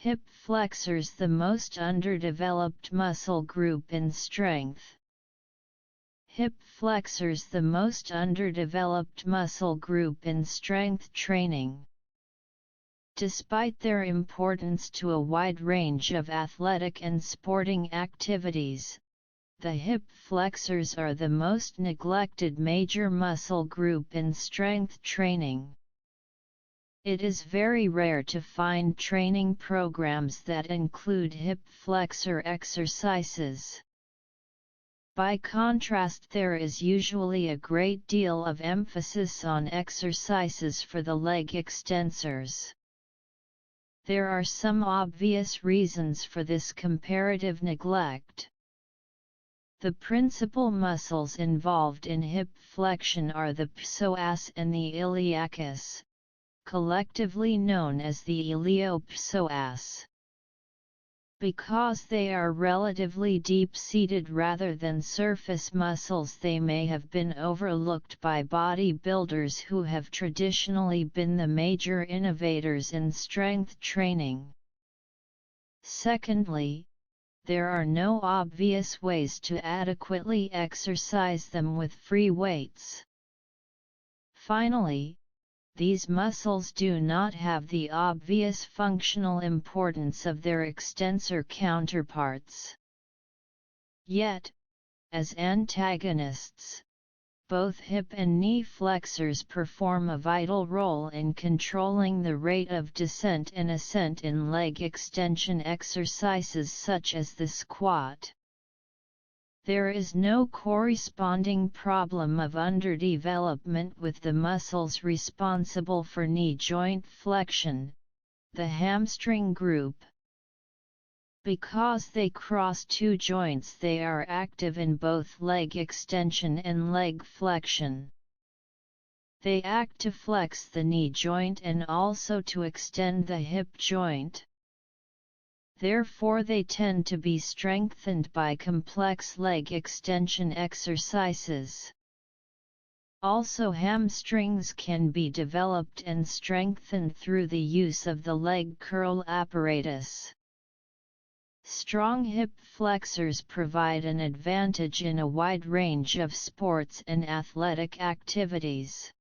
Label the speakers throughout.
Speaker 1: Hip flexors, the most underdeveloped muscle group in strength. Hip flexors, the most underdeveloped muscle group in strength training. Despite their importance to a wide range of athletic and sporting activities, the hip flexors are the most neglected major muscle group in strength training. It is very rare to find training programs that include hip flexor exercises. By contrast, there is usually a great deal of emphasis on exercises for the leg extensors. There are some obvious reasons for this comparative neglect. The principal muscles involved in hip flexion are the psoas and the iliacus, collectively known as the iliopsoas. Because they are relatively deep-seated rather than surface muscles, they may have been overlooked by bodybuilders who have traditionally been the major innovators in strength training. Secondly, there are no obvious ways to adequately exercise them with free weights. Finally, these muscles do not have the obvious functional importance of their extensor counterparts. Yet, as antagonists, both hip and knee flexors perform a vital role in controlling the rate of descent and ascent in leg extension exercises such as the squat. There is no corresponding problem of underdevelopment with the muscles responsible for knee joint flexion, the hamstring group. Because they cross two joints, they are active in both leg extension and leg flexion. They act to flex the knee joint and also to extend the hip joint. Therefore, they tend to be strengthened by complex leg extension exercises. Also, hamstrings can be developed and strengthened through the use of the leg curl apparatus. Strong hip flexors provide an advantage in a wide range of sports and athletic activities.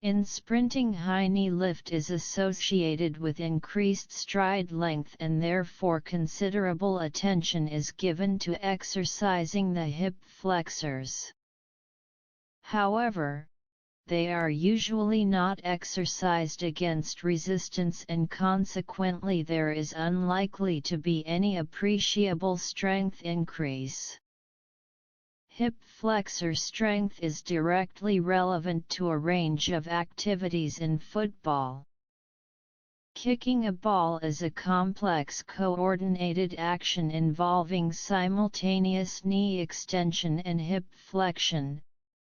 Speaker 1: In sprinting, high knee lift is associated with increased stride length, and therefore considerable attention is given to exercising the hip flexors. However, they are usually not exercised against resistance, and consequently there is unlikely to be any appreciable strength increase. Hip flexor strength is directly relevant to a range of activities in football. Kicking a ball is a complex coordinated action involving simultaneous knee extension and hip flexion,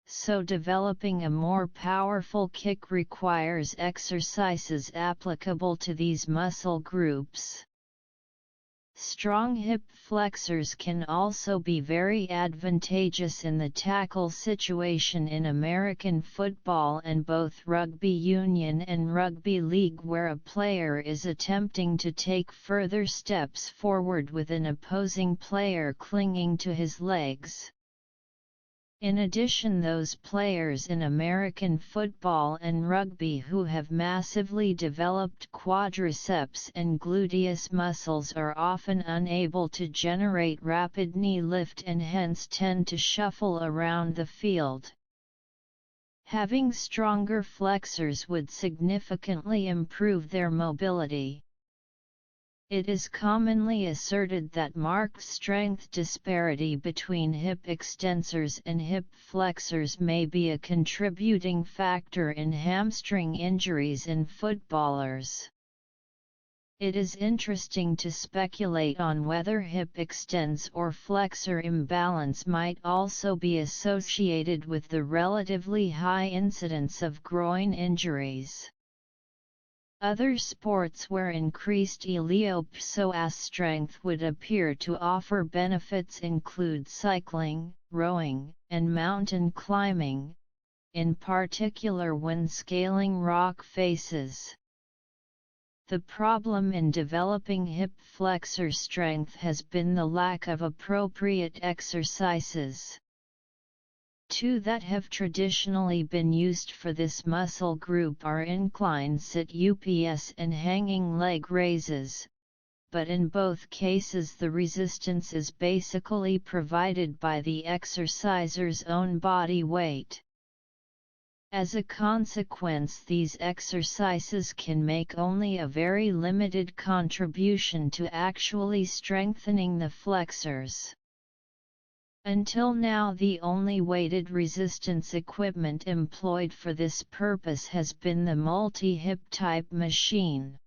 Speaker 1: so developing a more powerful kick requires exercises applicable to these muscle groups. Strong hip flexors can also be very advantageous in the tackle situation in American football and both rugby union and rugby league, where a player is attempting to take further steps forward with an opposing player clinging to his legs. In addition, those players in American football and rugby who have massively developed quadriceps and gluteus muscles are often unable to generate rapid knee lift and hence tend to shuffle around the field. Having stronger flexors would significantly improve their mobility. It is commonly asserted that marked strength disparity between hip extensors and hip flexors may be a contributing factor in hamstring injuries in footballers. It is interesting to speculate on whether hip extens or flexor imbalance might also be associated with the relatively high incidence of groin injuries. Other sports where increased iliopsoas strength would appear to offer benefits include cycling, rowing, and mountain climbing, in particular when scaling rock faces. The problem in developing hip flexor strength has been the lack of appropriate exercises. Two that have traditionally been used for this muscle group are incline sit-ups and hanging leg raises, but in both cases the resistance is basically provided by the exerciser's own body weight. As a consequence, these exercises can make only a very limited contribution to actually strengthening the flexors. Until now, the only weighted resistance equipment employed for this purpose has been the multi-hip type machine.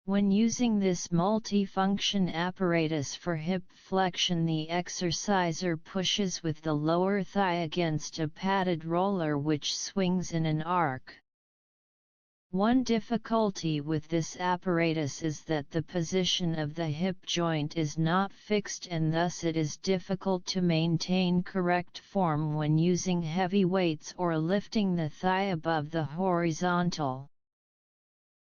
Speaker 1: When using this multifunction apparatus for hip flexion, the exerciser pushes with the lower thigh against a padded roller which swings in an arc. One difficulty with this apparatus is that the position of the hip joint is not fixed, and thus it is difficult to maintain correct form when using heavy weights or lifting the thigh above the horizontal.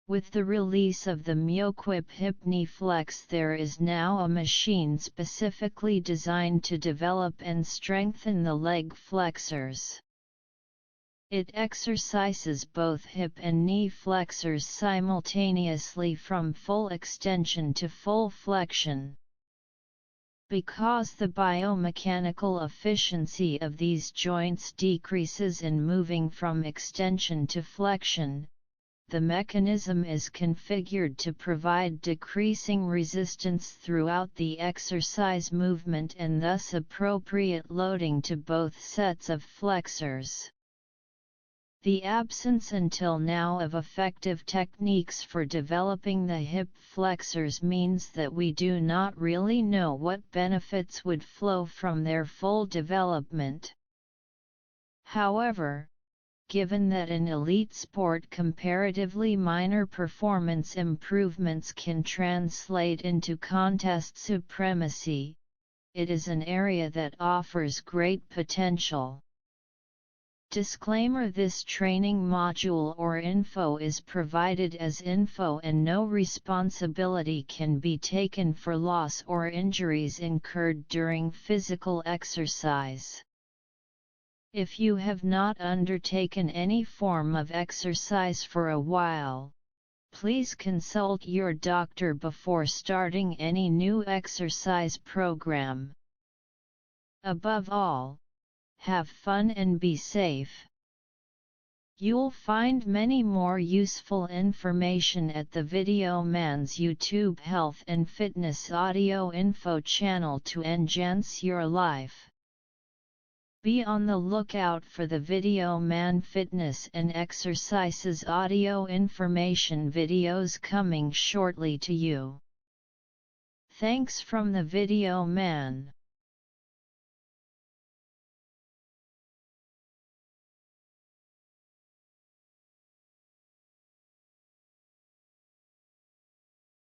Speaker 1: With the release of the Myoquip Hip Knee Flex, there is now a machine specifically designed to develop and strengthen the leg flexors. It exercises both hip and knee flexors simultaneously from full extension to full flexion. Because the biomechanical efficiency of these joints decreases in moving from extension to flexion, the mechanism is configured to provide decreasing resistance throughout the exercise movement and thus appropriate loading to both sets of flexors. The absence until now of effective techniques for developing the hip flexors means that we do not really know what benefits would flow from their full development. However, given that in elite sport comparatively minor performance improvements can translate into contest supremacy, it is an area that offers great potential. Disclaimer: this training module or info is provided as info and no responsibility can be taken for loss or injuries incurred during physical exercise. If you have not undertaken any form of exercise for a while, please consult your doctor before starting any new exercise program. Above all, have fun and be safe. You'll find many more useful information at the Video Man's YouTube Health and Fitness audio info channel to enhance your life. Be on the lookout for the Video Man Fitness and Exercises audio information videos coming shortly to you. Thanks from the Video Man.